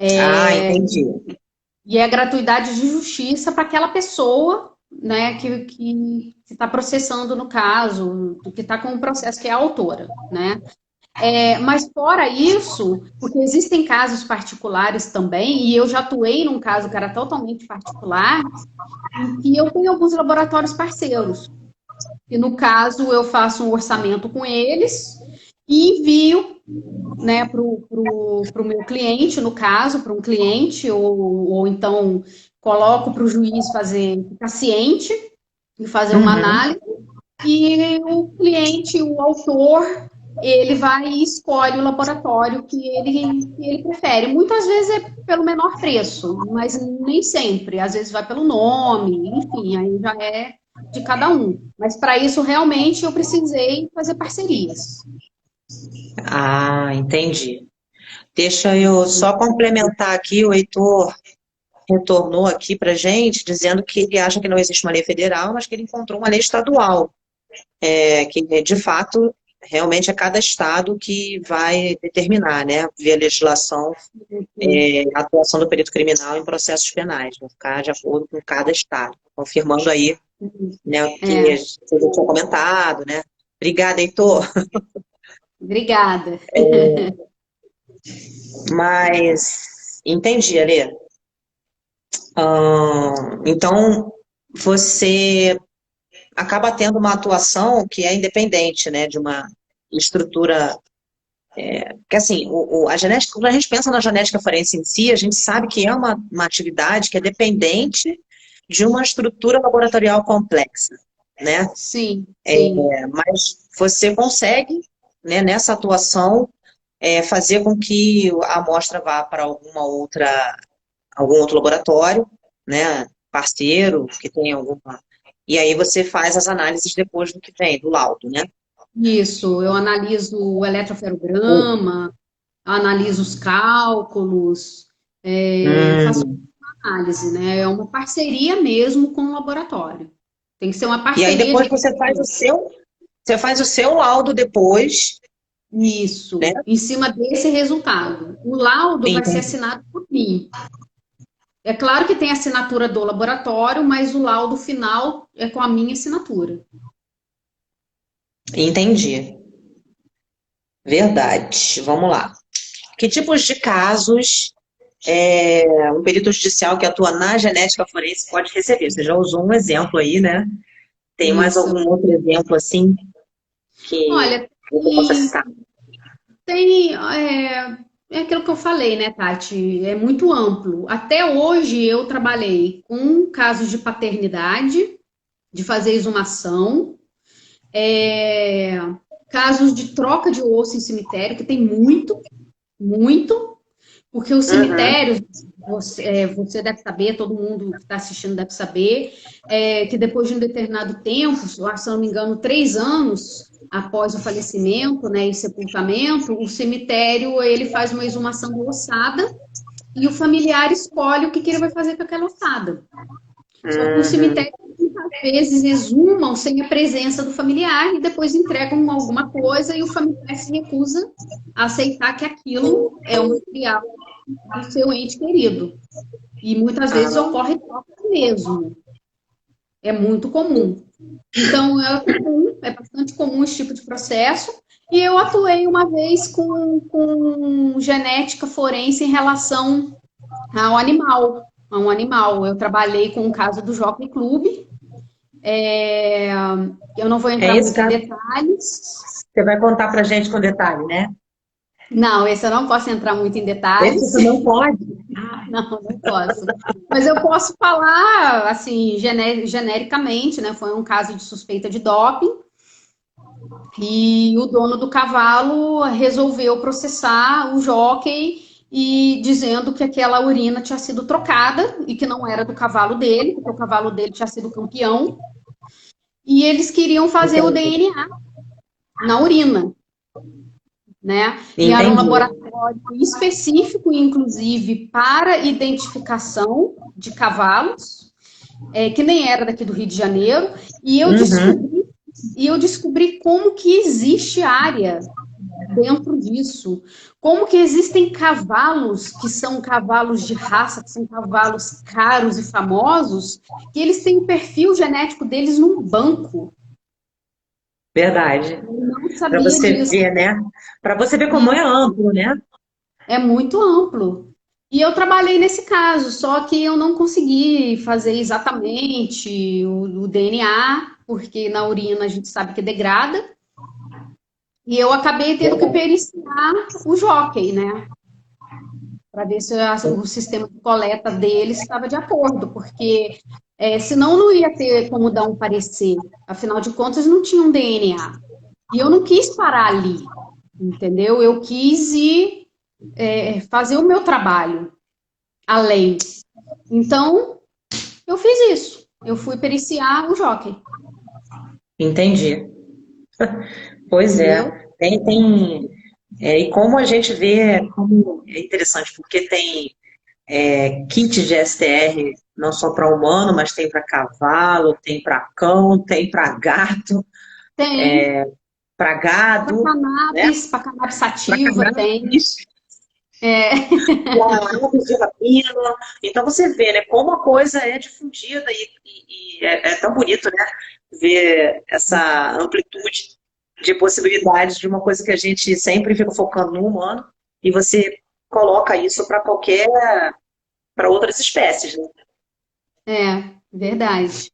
Ah, entendi. E é gratuidade de justiça para aquela pessoa, né, que está processando no caso, que está com o processo, que é a autora, né? Mas fora isso, porque existem casos particulares também, e eu já atuei num caso que era totalmente particular, em que eu tenho alguns laboratórios parceiros. E no caso, eu faço um orçamento com eles e envio, né, para o meu cliente, no caso, para um cliente, ou então coloco para o juiz fazer, ficar ciente e fazer uma Uhum. análise, e o cliente, o autor, ele vai e escolhe o laboratório que ele prefere. Muitas vezes é pelo menor preço, mas nem sempre. Às vezes vai pelo nome, enfim, aí já é de cada um. Mas para isso, realmente, eu precisei fazer parcerias. Ah, entendi. Deixa eu só complementar aqui, o Heitor retornou aqui para gente, dizendo que ele acha que não existe uma lei federal, mas que ele encontrou uma lei estadual, que de fato realmente é cada estado que vai determinar, né, via legislação, a atuação do perito criminal em processos penais, vai ficar de acordo com cada estado, confirmando aí, né, o que É, você já tinha comentado, né. Obrigada, Heitor. obrigada. Mas entendi, Alê. Então, você acaba tendo uma atuação que é independente, né, de uma estrutura. Porque, assim, a genética, quando a gente pensa na genética forense em si, a gente sabe que é uma atividade que é dependente de uma estrutura laboratorial complexa, né? Sim, sim. Mas você consegue, né, nessa atuação, fazer com que a amostra vá para algum outro laboratório, né, parceiro, que tenha alguma. E aí você faz as análises depois do que vem, do laudo, né? Isso, eu analiso o O- eletroferograma, analiso os cálculos, faço Hum. análise, né? É uma parceria mesmo com o laboratório. Tem que ser uma E aí parceria depois de você faz o seu laudo depois, né? isso, em cima desse resultado. O laudo vai ser Entendi. assinado por mim. É claro que tem a assinatura do laboratório, mas o laudo final é com a minha assinatura. Entendi. Verdade. Vamos lá. Que tipos de casos um perito judicial que atua na genética forense pode receber? Você já usou um exemplo aí, né? Tem mais Isso. algum outro exemplo assim que Olha, você possa citar? é aquilo que eu falei, né, Tati? É muito amplo. Até hoje eu trabalhei com casos de paternidade, de fazer exumação, é, casos de troca de osso em cemitério, que tem muito, muito, porque os Uhum. cemitérios, você deve saber, todo mundo que está assistindo deve saber, que depois de um determinado tempo, se eu não me engano, 3 anos após o falecimento, né, e sepultamento, o cemitério ele faz uma exumação da ossada e o familiar escolhe o que ele vai fazer com aquela ossada. Só que o Uhum. cemitério muitas vezes exumam sem a presença do familiar e depois entregam alguma coisa e o familiar se recusa a aceitar que aquilo é o material do seu ente querido. E muitas vezes Ah, ocorre troca mesmo. É muito comum. Então, é bastante comum esse tipo de processo. E eu atuei uma vez com genética forense em relação ao animal. A um animal. Eu trabalhei com o caso do Jockey Club É, eu não vou É entrar esse muito em caso detalhes. que você vai contar pra gente com detalhe, né? Não, esse eu não posso entrar muito em Esse detalhes. você não pode. Não, não posso. Mas eu posso falar, assim, genericamente, né? Foi um caso de suspeita de doping e o dono do cavalo resolveu processar o jockey e dizendo que aquela urina tinha sido trocada e que não era do cavalo dele, porque o cavalo dele tinha sido campeão. E eles queriam fazer o Entendi. DNA na urina, né? E era um Entendi. laboratório específico, inclusive, para identificação de cavalos, que nem era daqui do Rio de Janeiro, e Uhum. eu descobri como que existe área dentro disso, como que existem cavalos que são cavalos de raça, que são cavalos caros e famosos, que eles têm o perfil genético deles num banco. Verdade. Eu não Para sabia você disso. ver, né? Para você ver como é E amplo, né? é muito amplo. E eu trabalhei nesse caso, só que eu não consegui fazer exatamente o DNA, porque na urina a gente sabe que degrada, e eu acabei tendo que Verdade. periciar o jockey, né? Para ver se o sistema de coleta deles estava de acordo, porque senão não ia ter como dar um parecer. Afinal de contas, não tinha um DNA. E eu não quis parar ali, entendeu? Eu quis ir fazer o meu trabalho além. Então, eu fiz isso. Eu fui periciar o jockey, Entendi. Pois entendeu? é. E como a gente vê, como é interessante, porque tem kit de STR não só para humano, mas tem para cavalo, tem para cão, tem para gato, Tem. para gado, né? Para cannabis Para sativa, tem. cannabis, É, para aves de rapina. Então você vê, né, como a coisa é difundida e é tão bonito, né? Ver essa amplitude de possibilidades de uma coisa que a gente sempre fica focando no humano e você coloca isso para outras espécies, né? verdade.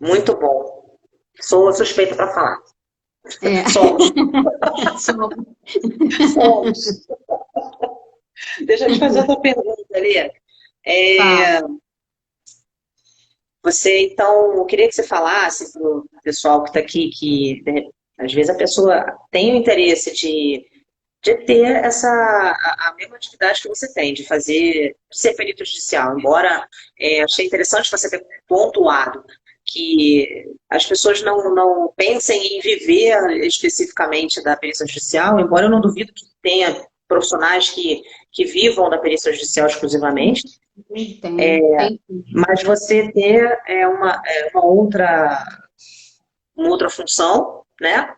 Muito bom. Sou suspeita para falar. É. Somos, Só- somos. Deixa eu te fazer outra pergunta, Lê. Fala. É, você, então, eu queria que você falasse para o pessoal que está aqui que, né, às vezes, a pessoa tem o interesse de ter a mesma atividade que você tem, de fazer, de ser perito judicial. Embora achei interessante você ter pontuado que as pessoas não pensem em viver especificamente da perícia judicial, embora eu não duvido que tenha profissionais que vivam da perícia judicial exclusivamente, Tem. mas você ter uma outra função, né?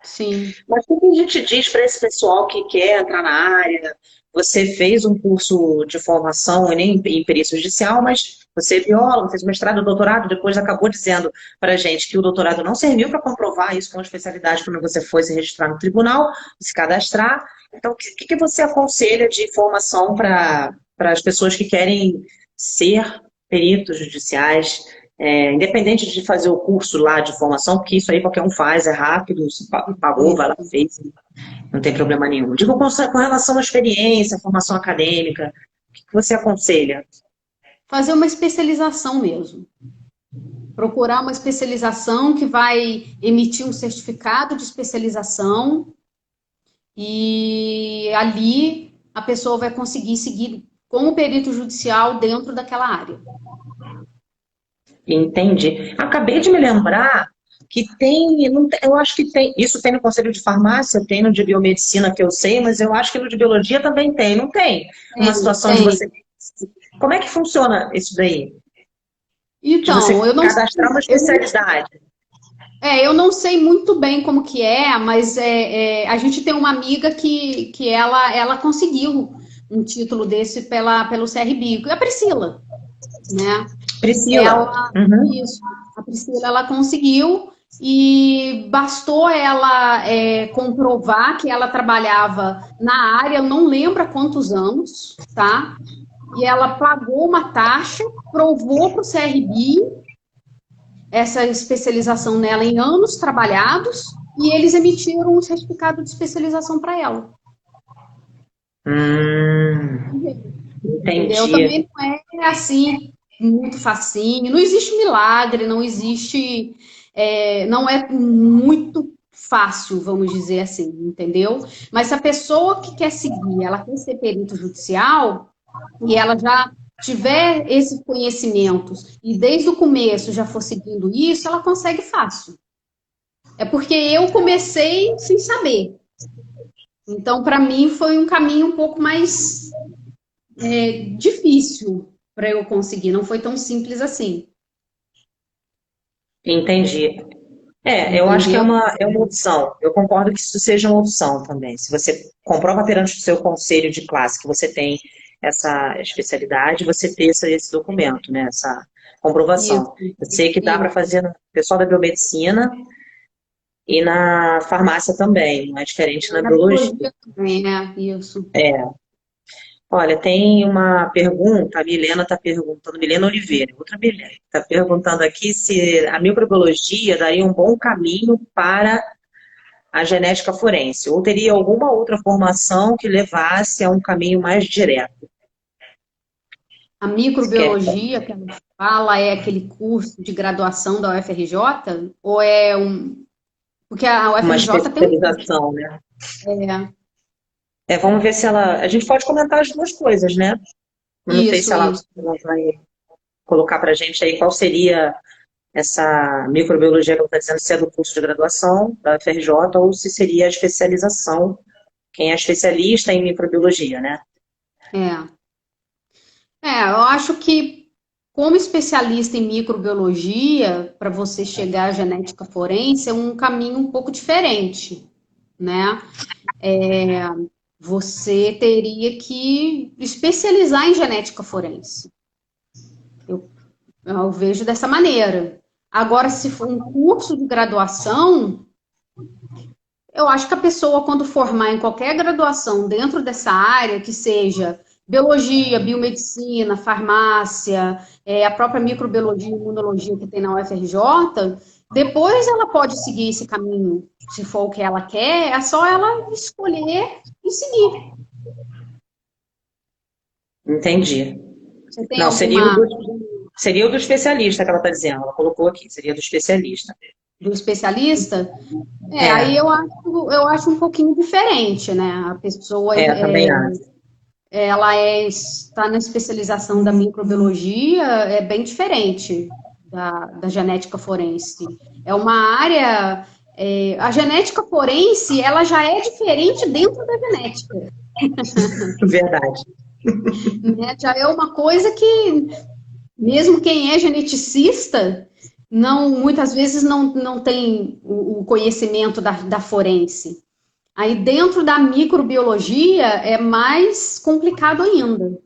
Sim. Mas o que a gente diz para esse pessoal que quer entrar na área? Você fez um curso de formação em perícia judicial, mas você é biólogo, fez mestrado, doutorado, depois acabou dizendo para a gente que o doutorado não serviu para comprovar isso com especialidade quando você foi se registrar no tribunal, se cadastrar. Então, o que você aconselha de formação para as pessoas que querem ser peritos judiciais? Independente de fazer o curso lá de formação, porque isso aí qualquer um faz, é rápido, se pagou, vai lá, fez, não tem problema nenhum. Digo com relação à experiência, formação acadêmica, o que você aconselha? Fazer uma especialização mesmo. Procurar uma especialização que vai emitir um certificado de especialização e ali a pessoa vai conseguir seguir como perito judicial dentro daquela área. Entendi. Acabei de me lembrar que tem, eu acho que tem, isso tem no Conselho de Farmácia, tem no de Biomedicina que eu sei, mas eu acho que no de Biologia também tem, não tem? Uma situação de Tem. você. Como é que funciona isso daí? De Então, você cadastrar uma especialidade. eu não sei muito bem como que é, mas a gente tem uma amiga que ela conseguiu um título desse pelo CRB, a Priscila, né? Priscila. Ela, Uhum. isso, a Priscila, ela conseguiu e bastou ela comprovar que ela trabalhava na área, eu não lembro há quantos anos, tá? E ela pagou uma taxa, provou para o CRB essa especialização nela em anos trabalhados e eles emitiram um certificado de especialização para ela. Entendeu? Entendi. Também não é assim muito facinho, não existe milagre, não existe, não é muito fácil, vamos dizer assim, entendeu? Mas se a pessoa que quer seguir, ela quer ser perito judicial e ela já tiver esses conhecimentos e desde o começo já for seguindo isso, ela consegue fácil. É porque eu comecei sem saber. Então, para mim, foi um caminho um pouco mais difícil para eu conseguir, não foi tão simples assim. Entendi. Eu acho que Entendeu? é uma opção. Eu concordo que isso seja uma opção também. Se você comprova perante o seu conselho de classe que você tem essa especialidade, você ter esse documento, né? Essa Isso, comprovação. Eu sei que dá para isso. fazer no pessoal da biomedicina e na farmácia também, não é diferente na Na biologia. biologia também, isso. Olha, tem uma pergunta, a Milena está perguntando, Milena Oliveira, outra Milena, está perguntando aqui se a microbiologia daria um bom caminho para a genética forense, ou teria alguma outra formação que levasse a um caminho mais direto. A Você quer microbiologia que ela fala é aquele curso de graduação da UFRJ? Ou é um. Porque a uma UFRJ tem um curso. especialização, né? É, Vamos ver se ela. A gente pode comentar as duas coisas, né? Eu não sei se isso, ela isso. vai colocar para a gente aí qual seria essa microbiologia que ela está dizendo, se é do curso de graduação da UFRJ ou se seria a especialização, quem é especialista em microbiologia, né? É. Eu acho que, como especialista em microbiologia, para você chegar à genética forense, é um caminho um pouco diferente, né? Você teria que especializar em genética forense. Eu vejo dessa maneira. Agora, se for um curso de graduação, eu acho que a pessoa, quando formar em qualquer graduação dentro dessa área, que seja biologia, biomedicina, farmácia, a própria microbiologia e imunologia que tem na UFRJ, depois ela pode seguir esse caminho, se for o que ela quer, é só ela escolher e seguir. Entendi. Você tem Não, alguma seria o do especialista que ela está dizendo, ela colocou aqui, seria do especialista. do especialista? Aí É, eu acho um pouquinho diferente, né? A pessoa também acho. ela está na especialização da microbiologia, é bem diferente da genética forense. É uma área. A genética forense, ela já é diferente dentro da genética, Verdade. né? Já é uma coisa que, mesmo quem é geneticista, muitas vezes não tem o conhecimento da forense. Aí dentro da microbiologia é mais complicado ainda.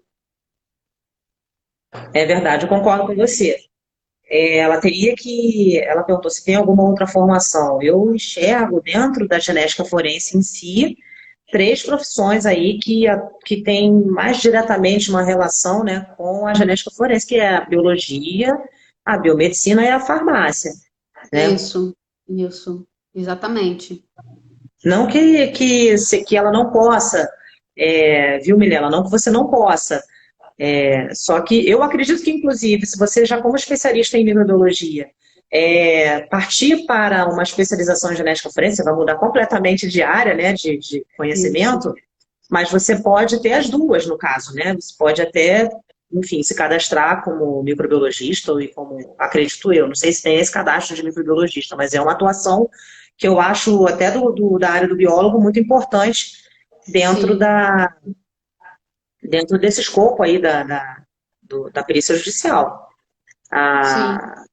É verdade, eu concordo com você. Ela teria que. Ela perguntou se tem alguma outra formação. Eu enxergo dentro da genética forense em si três profissões aí que têm mais diretamente uma relação, né, com a genética forense, que é a biologia, a biomedicina e a farmácia, né? Isso, exatamente. Não que ela não possa, viu, Milena? Não que você não possa. Só que eu acredito que, inclusive, se você já como especialista em microbiologia partir para uma especialização em genética forense, você vai mudar completamente de área, né, de Isso, conhecimento, mas você pode ter as duas, no caso, né? Você pode até, enfim, se cadastrar como microbiologista ou como, acredito eu, não sei se tem esse cadastro de microbiologista, mas é uma atuação que eu acho até da área do biólogo muito importante dentro sim, dentro desse escopo aí da perícia judicial. sim. A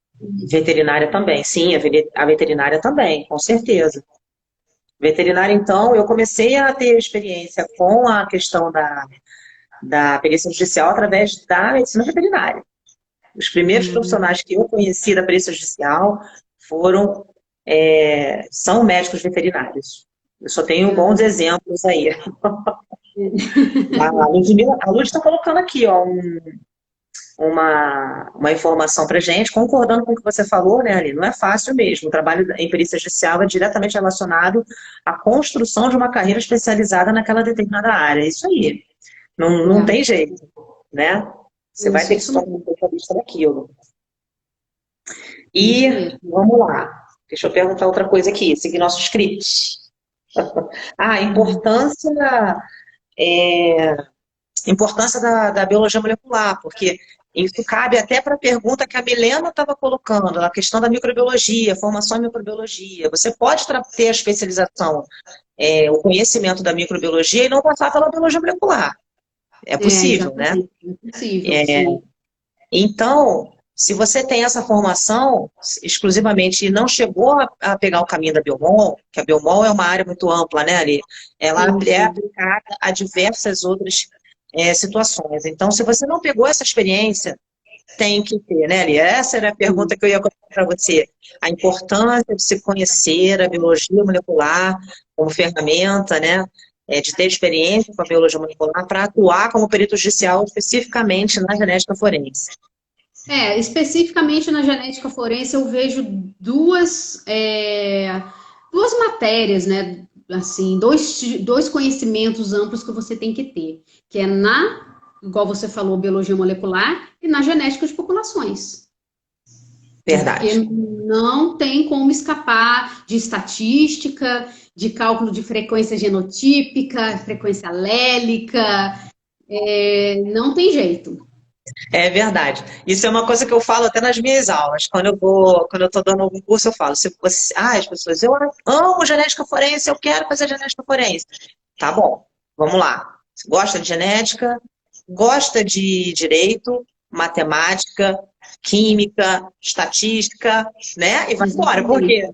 veterinária também, sim, a veterinária também, com certeza. Veterinária, então, eu comecei a ter experiência com a questão da perícia judicial através da medicina veterinária. Os primeiros Hum. profissionais que eu conheci da perícia judicial são médicos veterinários. Eu só tenho bons exemplos aí. A Lud está colocando aqui, ó, uma informação para gente, concordando com o que você falou, né, Ali? Não é fácil mesmo. O trabalho em perícia judicial é diretamente relacionado à construção de uma carreira especializada naquela determinada área. É isso aí. Não tem jeito, né? Você vai ter que se tornar um especialista daquilo. E vamos lá. Deixa eu perguntar outra coisa aqui, seguir nosso script. Ah, importância da biologia molecular, porque isso cabe até para a pergunta que a Milena estava colocando, a questão da microbiologia, formação em microbiologia. Você pode ter a especialização, o conhecimento da microbiologia e não passar pela biologia molecular. É possível, né? É possível, sim. Então, se você tem essa formação exclusivamente e não chegou a pegar o caminho da Biomol, que a Biomol é uma área muito ampla, né, Ali? Ela é aplicada a diversas outras situações. Então, se você não pegou essa experiência, tem que ter, né, Ali? Essa era a pergunta que eu ia colocar para você. A importância de se conhecer a biologia molecular como ferramenta, né? De ter experiência com a biologia molecular para atuar como perito judicial especificamente na genética forense. Especificamente na genética forense eu vejo duas matérias, né? Assim, dois conhecimentos amplos que você tem que ter, que é igual você falou, biologia molecular e na genética de populações. Verdade. Porque não tem como escapar de estatística, de cálculo de frequência genotípica, frequência alélica, não tem jeito. É verdade. Isso é uma coisa que eu falo até nas minhas aulas. Quando eu estou dando algum curso, eu falo, se você, as pessoas, eu amo genética forense, eu quero fazer genética forense. Tá bom, vamos lá. Você gosta de genética, gosta de direito, matemática, química, estatística, né? E vai embora. Por quê?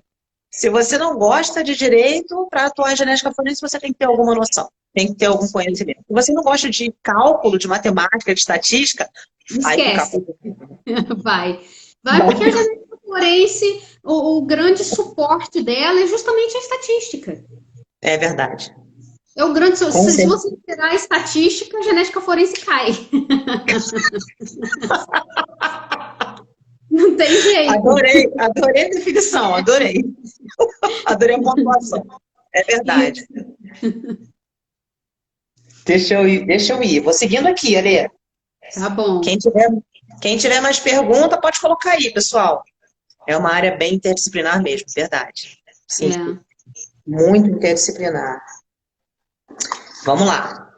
Se você não gosta de direito, para atuar em genética forense, você tem que ter alguma noção, tem que ter algum conhecimento. Se você não gosta de cálculo, de matemática, de estatística, esquece. Vai porque a genética forense, o grande suporte dela é justamente a estatística. É verdade. É o grande. Se você tirar a estatística, a genética forense cai. Não tem jeito. Adorei a definição, adorei. Adorei a pontuação. É verdade. Deixa eu ir. Vou seguindo aqui, Alê. Tá bom. Quem tiver mais pergunta, pode colocar aí, pessoal. É uma área bem interdisciplinar mesmo, verdade. Sim. Muito interdisciplinar. Vamos lá.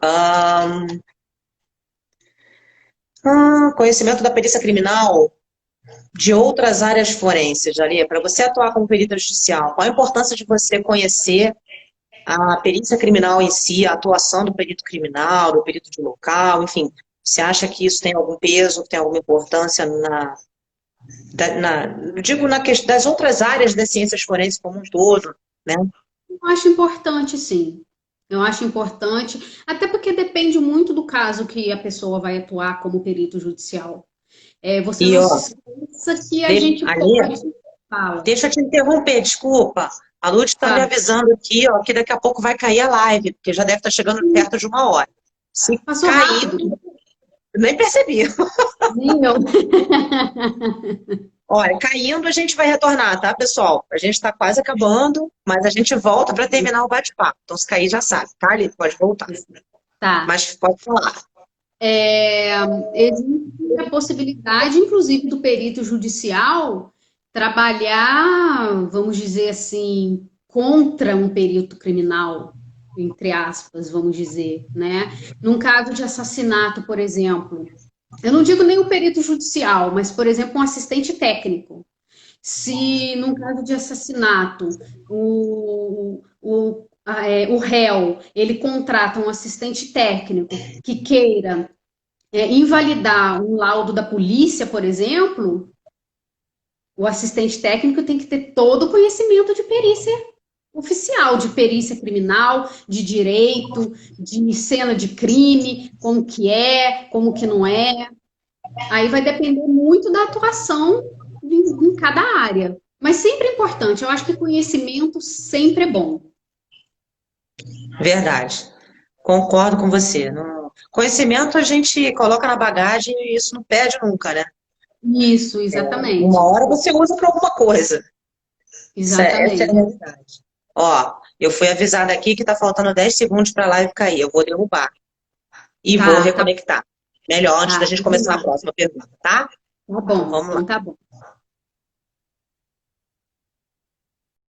Conhecimento da perícia criminal de outras áreas forenses, Jalia, para você atuar como perito judicial, qual a importância de você conhecer a perícia criminal em si, a atuação do perito criminal, do perito de local, enfim, você acha que isso tem algum peso, tem alguma importância das outras áreas das ciências forenses como um todo, né? Eu acho importante, sim. Eu acho importante, até porque depende muito do caso que a pessoa vai atuar como perito judicial. Você não se esqueça que a gente pode... Deixa eu te interromper, desculpa. A Lud está me avisando aqui, ó, que daqui a pouco vai cair a live, porque já deve estar chegando perto de 1 hora. Se cair, nem percebi. Nem eu. Olha, caindo a gente vai retornar, tá, pessoal? A gente está quase acabando, mas a gente volta para terminar o bate-papo. Então, se cair, já sabe, tá, Ali? Pode voltar. Tá. Mas pode falar. Existe a possibilidade, inclusive, do perito judicial trabalhar, vamos dizer assim, contra um perito criminal, entre aspas, vamos dizer, né? Num caso de assassinato, por exemplo, eu não digo nem o perito judicial, mas, por exemplo, um assistente técnico. Se, num caso de assassinato, o réu, ele contrata um assistente técnico que queira invalidar um laudo da polícia, por exemplo, o assistente técnico tem que ter todo o conhecimento de perícia oficial, de perícia criminal, de direito, de cena de crime, como que não é. Aí vai depender muito da atuação em cada área. Mas sempre é importante, eu acho que conhecimento sempre é bom. Verdade. Concordo com você. Não, Conhecimento a gente coloca na bagagem e isso não perde nunca, né? Isso, exatamente. Uma hora você usa para alguma coisa. Essa é a Exatamente. realidade. Ó, eu fui avisada aqui que tá faltando 10 segundos para a live cair. Eu vou derrubar e vou Tá, tá, reconectar. Melhor antes da tá, gente começar a combinado. próxima pergunta, tá? Tá Então bom, vamos lá. então tá bom.